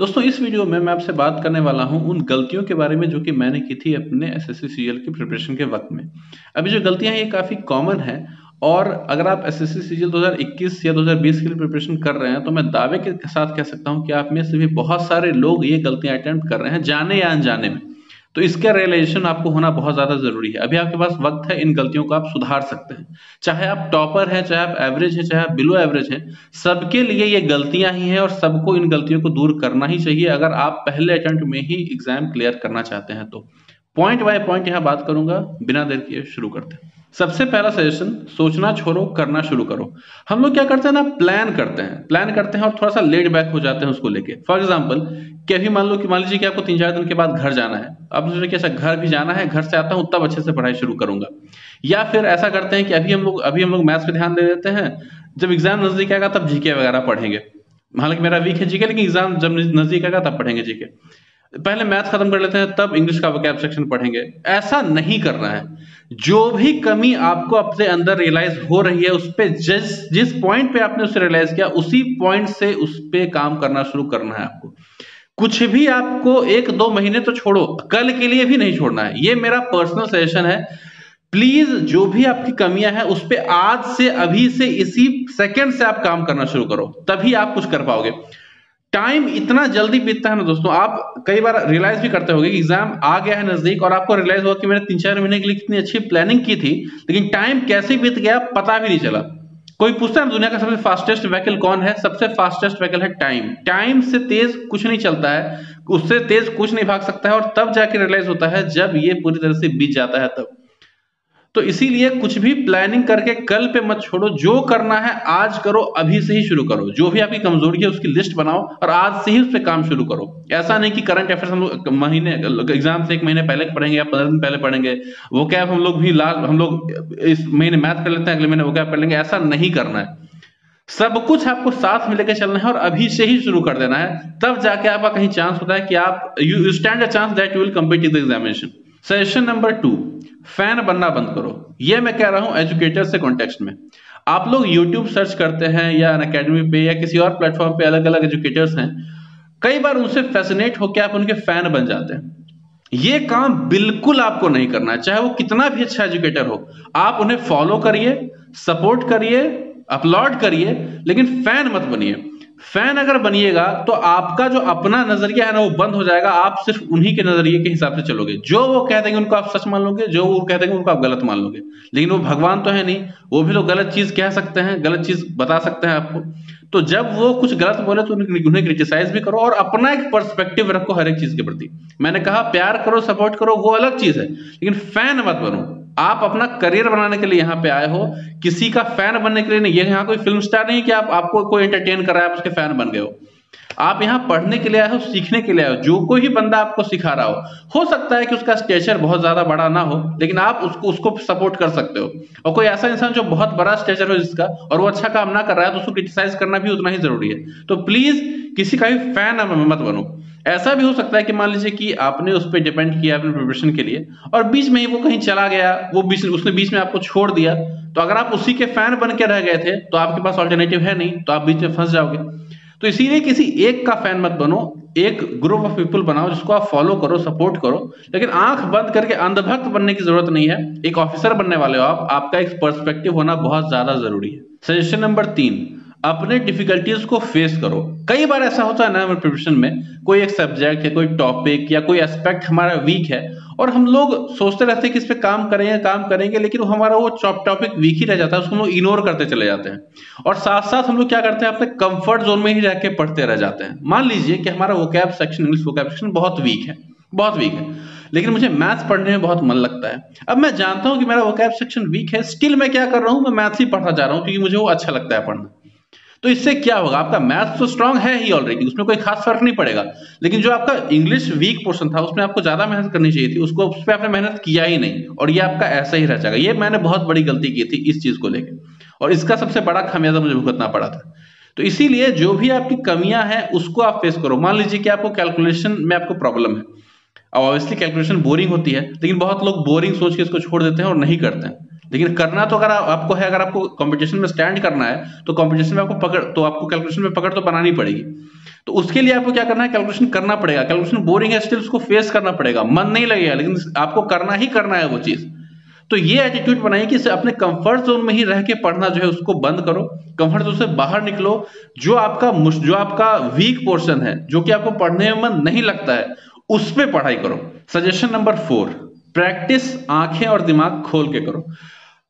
दोस्तों इस वीडियो में मैं आपसे बात करने वाला हूं उन गलतियों के बारे में जो कि मैंने की थी अपने एसएससी सीजीएल की प्रिपरेशन के वक्त में। अभी जो गलतियां हैं ये काफ़ी कॉमन है और अगर आप एसएससी सीजीएल 2021 या 2020 के लिए प्रिपरेशन कर रहे हैं तो मैं दावे के साथ कह सकता हूं कि आप में से भी बहुत सारे लोग ये गलतियां अटेम्प्ट कर रहे हैं जाने या अनजाने में। तो इसका रियलाइजेशन आपको होना बहुत ज़्यादा ज़रूरी है। अभी आपके पास वक्त है, इन गलतियों को आप सुधार सकते हैं। चाहे आप टॉपर हैं, चाहे आप एवरेज हैं, चाहे आप बिलो एवरेज हैं, सबके लिए ये गलतियां ही हैं और सबको इन गलतियों को दूर करना ही चाहिए अगर आप पहले अटेम्प्ट में ही एग्जाम क्लियर करना चाहते हैं तो। पॉइंट बाय पॉइंट यहाँ बात करूंगा, बिना देर किए शुरू करते हैं। सबसे पहला सजेशन, सोचना छोड़ो, करना शुरू करो। हम लोग क्या करते हैं ना, प्लान करते हैं और थोड़ा सा लेट बैक हो जाते हैं उसको लेके। फॉर एग्जाम्पल कि अभी मान लीजिए कि आपको 3-4 दिन के बाद घर जाना है। आप सोच रहे कि अच्छा घर भी जाना है, घर से आता हूँ तब अच्छे से पढ़ाई शुरू करूंगा। या फिर ऐसा करते हैं कि अभी हम लोग मैथ्स पे ध्यान दे देते हैं, जब एग्जाम नजदीक आएगा तब जीके वगैरह पढ़ेंगे। हालांकि मेरा वीक है जीके, लेकिन एग्जाम जब नजदीक आएगा तब पढ़ेंगे जीके। पहले मैथ्स खत्म कर लेते हैं तब इंग्लिश का वोकैब सेक्शन पढ़ेंगे। ऐसा नहीं करना है। जो भी कमी आपको अपने अंदर रियलाइज हो रही है उस पे जिस पॉइंट पे आपने उसे रियलाइज किया उसी पॉइंट से उस पे काम करना शुरू करना है आपको। कुछ भी आपको 1-2 महीने तो छोड़ो, कल के लिए भी नहीं छोड़ना है। ये मेरा पर्सनल सजेशन है। प्लीज जो भी आपकी कमियां हैं उस पे आज से, अभी से, इसी सेकंड से आप काम करना शुरू करो, तभी आप कुछ कर पाओगे। टाइम इतना जल्दी बीतता है ना दोस्तों, आप कई बार रियलाइज भी करते होंगे कि एग्जाम आ गया है नजदीक और आपको रियलाइज हुआ कि मैंने 3-4 महीने के लिए कितनी अच्छी प्लानिंग की थी, लेकिन टाइम कैसे बीत गया पता भी नहीं चला। कोई पूछता है दुनिया का सबसे फास्टेस्ट व्हीकल कौन है? सबसे फास्टेस्ट व्हीकल है टाइम। टाइम से तेज कुछ नहीं चलता है, उससे तेज कुछ नहीं भाग सकता है, और तब जाके रियलाइज होता है जब ये पूरी तरह से बीत जाता है तब। तो इसीलिए कुछ भी प्लानिंग करके कल पे मत छोड़ो। जो करना है आज करो, अभी से ही शुरू करो। जो भी आपकी कमजोरी है उसकी लिस्ट बनाओ और आज से ही उस पर काम शुरू करो। ऐसा नहीं कि करंट अफेयर्स हम लोग महीने एग्जाम से 1 महीने पहले पढ़ेंगे या 15 दिन पहले पढ़ेंगे। वो कैब हम लोग इस महीने मैथ कर लेते हैं, अगले महीने वो कैब कर लेंगे। ऐसा नहीं करना है। सब कुछ आपको साथ में लेकर चलना है और अभी से ही शुरू कर देना है, तब जाके आपका कहीं चांस होता है कि आप you stand a chance that you will compete in the examination. Suggestion number 2, fan बनना बंद करो। ये मैं कह रहा हूं एजुकेटर से कॉन्टेक्स्ट में। आप लोग YouTube सर्च करते हैं या अकेडमी पे या किसी और प्लेटफॉर्म पे, अलग अलग एजुकेटर्स हैं, कई बार उनसे फैसिनेट होकर आप उनके फैन बन जाते हैं। ये काम बिल्कुल आपको नहीं करना है, चाहे वो कितना भी अच्छा एजुकेटर हो। आप उन्हें फॉलो करिए, सपोर्ट करिए, अपलॉड करिए, लेकिन फैन मत बनिए। फैन अगर बनिएगा तो आपका जो अपना नजरिया है ना वो बंद हो जाएगा। आप सिर्फ उन्हीं के नजरिए के हिसाब से चलोगे। जो वो कह देंगे उनको आप सच मान लोगे, जो वो कह देंगे उनको आप गलत मान लोगे। लेकिन वो भगवान तो है नहीं, वो भी तो गलत चीज कह सकते हैं, गलत चीज बता सकते हैं आपको। तो जब वो कुछ गलत बोले तो उन्हें क्रिटिसाइज भी करो और अपना एक पर्सपेक्टिव रखो हर एक चीज के प्रति। मैंने कहा प्यार करो, सपोर्ट करो, वो अलग चीज है, लेकिन फैन मत बनो। आप अपना करियर बनाने के लिए यहाँ पे आए हो, किसी का फैन बनने के लिए नहीं। ये यहाँ कोई फिल्म स्टार नहीं कि आपको कोई एंटरटेन कर रहा है आप उसके फैन बन गए हो। आप यहाँ पढ़ने के लिए आए हो, सीखने के लिए आए हो। जो कोई भी बंदा आपको सिखा रहा हो सकता है कि उसका स्टेचर बहुत ज्यादा बड़ा ना हो, लेकिन आप उसको सपोर्ट कर सकते हो। और कोई ऐसा इंसान जो बहुत बड़ा स्टेचर हो जिसका, और वो अच्छा काम ना कर रहा है, तो उसको क्रिटिसाइज करना भी उतना ही जरूरी है। तो प्लीज किसी का भी फैन मत बनो। ऐसा भी हो सकता है कि मान लीजिए कि आपने उस पर डिपेंड किया अपने प्रिपरेशन के लिए और बीच में ही वो कहीं चला गया, उसने बीच में आपको छोड़ दिया। तो अगर आप उसी के फैन बन के रह गए थे तो आपके पास ऑल्टरनेटिव है नहीं, तो आप बीच में फंस जाओगे। तो इसीलिए किसी एक का फैन मत बनो, एक ग्रुप ऑफ पीपल बनाओ जिसको आप फॉलो करो, सपोर्ट करो, लेकिन आंख बंद करके अंधभक्त बनने की जरूरत नहीं है। एक ऑफिसर बनने वाले हो आप, आपका एक पर्सपेक्टिव होना बहुत ज्यादा जरूरी है। सजेशन नंबर 3, अपने डिफिकल्टीज को फेस करो। कई बार ऐसा होता है ना हमारे प्रिपरेशन में, कोई एक सब्जेक्ट है, कोई टॉपिक या कोई एस्पेक्ट हमारा वीक है और हम लोग सोचते रहते हैं कि इस पे काम करेंगे, लेकिन हमारा वो टॉपिक वीक ही रह जाता है, उसको हम लोग इग्नोर करते चले जाते हैं। और साथ साथ हम लोग क्या करते हैं, अपने कंफर्ट जोन में ही रह के पढ़ते रह जाते हैं। मान लीजिए कि हमारा vocab section, English vocab section बहुत वीक है, लेकिन मुझे मैथ्स पढ़ने में बहुत मन लगता है। अब मैं जानता हूं कि मेरा वोकैब सेक्शन वीक है, स्टिल मैं क्या कर रहा हूं, मैं मैथ्स ही पढ़ता जा रहा हूं क्योंकि मुझे वो अच्छा लगता है पढ़ना। तो इससे क्या होगा, आपका मैथ्स तो स्ट्रांग है ही ऑलरेडी, उसमें कोई खास फर्क नहीं पड़ेगा, लेकिन जो आपका इंग्लिश वीक पोर्शन था उसमें आपको ज्यादा मेहनत करनी चाहिए थी, उस पर आपने मेहनत किया ही नहीं, और ये आपका ऐसा ही रह जाएगा। ये मैंने बहुत बड़ी गलती की थी इस चीज को लेकर, और इसका सबसे बड़ा खामियाजा मुझे भुगतना पड़ा था। तो इसीलिए जो भी आपकी कमियां हैं उसको आप फेस करो। मान लीजिए कि आपको कैलकुलेशन में आपको प्रॉब्लम है, अब ऑब्वियसली कैलकुलेशन बोरिंग होती है, लेकिन बहुत लोग बोरिंग सोच के इसको छोड़ देते हैं और नहीं करते हैं। लेकिन करना तो अगर आपको है, अगर आपको कंपटीशन में स्टैंड करना है तो कंपटीशन में आपको कैलकुलेशन में पकड़ तो बनानी पड़ेगी। तो उसके लिए आपको क्या करना है, कैलकुलेशन करना पड़ेगा। कैलकुलेशन बोरिंग है, स्टिल उसको फेस करना पड़ेगा, मन नहीं लगेगा, लेकिन आपको करना ही करना है वो चीज। तो ये एटीट्यूड बनाइए कि अपने कंफर्ट जोन में ही रह के पढ़ना जो है उसको बंद करो, कंफर्ट जोन से बाहर निकलो। जो आपका वीक पोर्शन है, जो कि आपको पढ़ने में मन नहीं लगता है, उस पे पढ़ाई करो। सजेशन नंबर 4, प्रैक्टिस आंखें और दिमाग खोल के करो।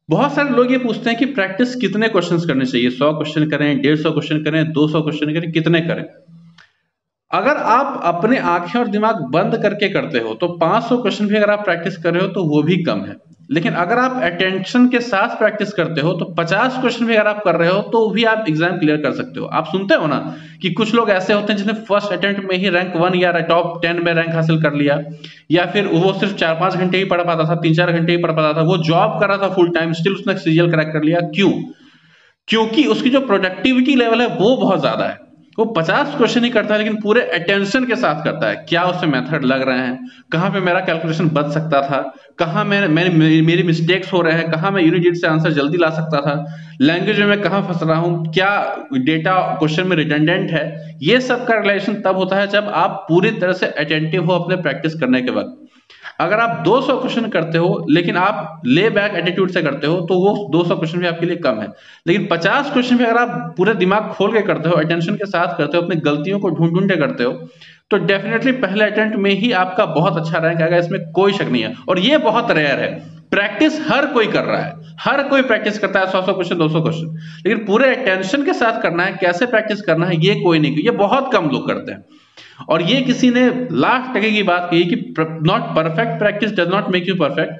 बहुत सारे लोग ये पूछते हैं कि प्रैक्टिस कितने क्वेश्चंस करने चाहिए, 100 क्वेश्चन करें, 150 क्वेश्चन करें, 200 क्वेश्चन करें, कितने करें। अगर आप अपने आंखें और दिमाग बंद करके करते हो तो 500 क्वेश्चन भी अगर आप प्रैक्टिस कर रहे हो तो वो भी कम है। लेकिन अगर आप अटेंशन के साथ प्रैक्टिस करते हो तो 50 क्वेश्चन भी अगर आप कर रहे हो तो भी आप एग्जाम क्लियर कर सकते हो। आप सुनते हो ना कि कुछ लोग ऐसे होते हैं जिन्हें फर्स्ट अटेम्प्ट में ही रैंक 1 या टॉप 10 में रैंक हासिल कर लिया, या फिर वो सिर्फ 4-5 घंटे ही पढ़ पाता था, 3-4 घंटे ही पढ़ पाता था, वो जॉब कर रहा था फुल टाइम, स्टिल उसने सीजीएल क्रैक कर लिया। क्यों? क्योंकि उसकी जो प्रोडक्टिविटी लेवल है वो बहुत ज्यादा है। वो 50 क्वेश्चन ही करता है लेकिन पूरे अटेंशन के साथ करता है। क्या उससे मेथड लग रहे हैं, कहां पे मेरा कैलकुलेशन बच सकता था, कहां मेरी मिस्टेक्स हो रहे हैं, कहां मैं यूनिट से आंसर जल्दी ला सकता था, लैंग्वेज में मैं कहां फंस रहा हूं, क्या डेटा क्वेश्चन में रिडंडेंट है। ये सब का रिलेशन तब होता है जब आप पूरी तरह से अटेंटिव हो अपने प्रैक्टिस करने के वक्त। अगर आप 200 क्वेश्चन करते हो लेकिन आप ले बैक एटीट्यूड से करते हो तो वो 200 क्वेश्चन भी आपके लिए कम है। लेकिन 50 क्वेश्चन भी अगर आप पूरे दिमाग खोल के करते हो, अटेंशन के साथ करते हो, अपनी गलतियों को ढूंढ ढूंढ के करते हो, तो डेफिनेटली पहले अटेम्प्ट में ही आपका बहुत अच्छा रैंक आएगा, इसमें कोई शक नहीं है। और ये बहुत रेयर है। प्रैक्टिस हर कोई कर रहा है, हर कोई प्रैक्टिस करता है 100-100 क्वेश्चन, 200 क्वेश्चन, लेकिन पूरे अटेंशन के साथ करना है, कैसे प्रैक्टिस करना है, ये कोई नहीं, ये बहुत कम लोग करते हैं। और ये किसी ने लाख टके की बात कही कि not perfect practice does not make you perfect,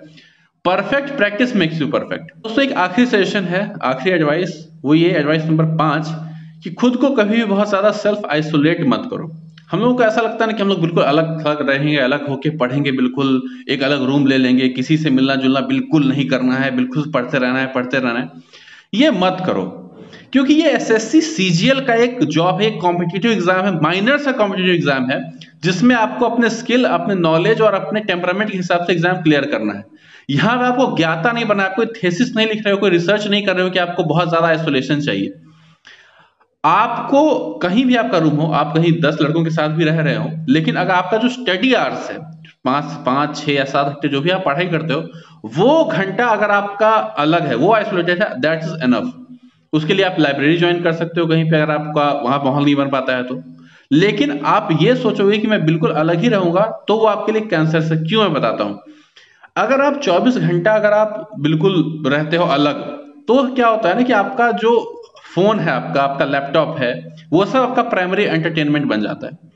perfect practice makes you perfect. दोस्तों एक आखिरी सजेशन है, आखिरी एडवाइस, वो ये एडवाइस नंबर 5 कि खुद को कभी भी बहुत ज्यादा सेल्फ आइसोलेट मत करो। हम लोगों को ऐसा लगता है ना कि हम लोग बिल्कुल अलग थलग रहेंगे, अलग होके पढ़ेंगे, बिल्कुल एक अलग रूम ले लेंगे, किसी से मिलना जुलना बिल्कुल नहीं करना है, बिल्कुल पढ़ते रहना है, पढ़ते रहना है। ये मत करो, क्योंकि ये एसएससी सीजीएल का एक जॉब है, एक कॉम्पिटिटिव एग्जाम है, माइनर सा कॉम्पिटिटिव एग्जाम है, जिसमें आपको अपने स्किल, अपने नॉलेज और अपने टेम्परामेंट के हिसाब से एग्जाम क्लियर करना है। यहां पे आपको ज्ञाता नहीं बना, कोई थेसिस नहीं लिख रहे हो, कोई रिसर्च नहीं कर रहे हो कि आपको बहुत ज्यादा आइसोलेशन चाहिए। आपको कहीं भी आपका रूम हो, आप कहीं 10 लड़कों के साथ भी रह रहे हो, लेकिन अगर आपका जो स्टडी आवर्स है 5, 6 या 7 घंटे जो भी आप पढ़ाई करते हो, वो घंटा अगर आपका अलग है, वो आइसोलेटेड है, दैट इज एनफ। उसके लिए आप लाइब्रेरी ज्वाइन कर सकते हो कहीं पे, अगर आपका वहां माहौल नहीं बन पाता है तो। लेकिन आप ये सोचोगे कि मैं बिल्कुल अलग ही रहूंगा, तो वो आपके लिए कैंसर से। क्यों, मैं बताता हूं। अगर आप 24 घंटा अगर आप बिल्कुल रहते हो अलग, तो क्या होता है ना कि आपका जो फोन है, आपका आपका लैपटॉप है, वो सब आपका प्राइमरी एंटरटेनमेंट बन जाता है।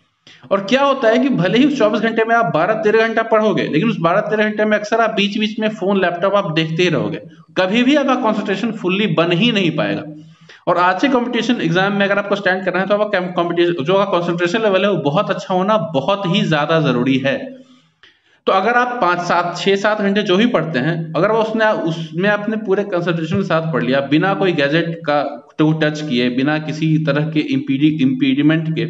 और क्या होता है कि भले ही उस 24 घंटे में आप 12-13 घंटा पढ़ोगे, लेकिन उस 12-13 घंटे में अक्सर आप बीच बीच में फोन लैपटॉप आप देखते ही रहोगे, कभी भी आपका कंसंट्रेशन फुल्ली बन ही नहीं पाएगा। और आज से कंपटीशन एग्जाम में अगर आपको स्टैंड करना है तो आपका कंपटीशन जो कंसंट्रेशन लेवल है वो बहुत अच्छा होना बहुत ही ज्यादा जरूरी है। तो अगर आप 5, 7, 6, 7 घंटे जो भी पढ़ते हैं, अगर वो उसमें आपने पूरे कंसंट्रेशन के साथ पढ़ लिया, बिना कोई गैजेट का टू टच किए, बिना किसी तरह के इम्पीडिमेंट के,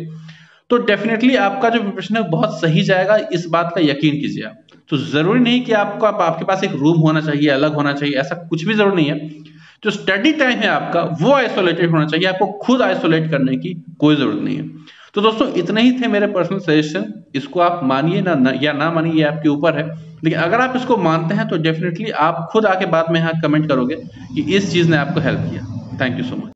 तो डेफिनेटली आपका जो प्रिपरेशन है बहुत सही जाएगा, इस बात का यकीन कीजिए आप। तो जरूरी नहीं कि आपके पास एक रूम होना चाहिए, अलग होना चाहिए, ऐसा कुछ भी जरूरी नहीं है। जो स्टडी टाइम है आपका वो आइसोलेटेड होना चाहिए, आपको खुद आइसोलेट करने की कोई जरूरत नहीं है। तो दोस्तों इतने ही थे मेरे पर्सनल सजेशन, इसको आप मानिए या ना मानिए, ये आपके ऊपर है। लेकिन अगर आप इसको मानते हैं तो डेफिनेटली आप खुद आके बाद में यहाँ कमेंट करोगे कि इस चीज ने आपको हेल्प किया। Thank you so much.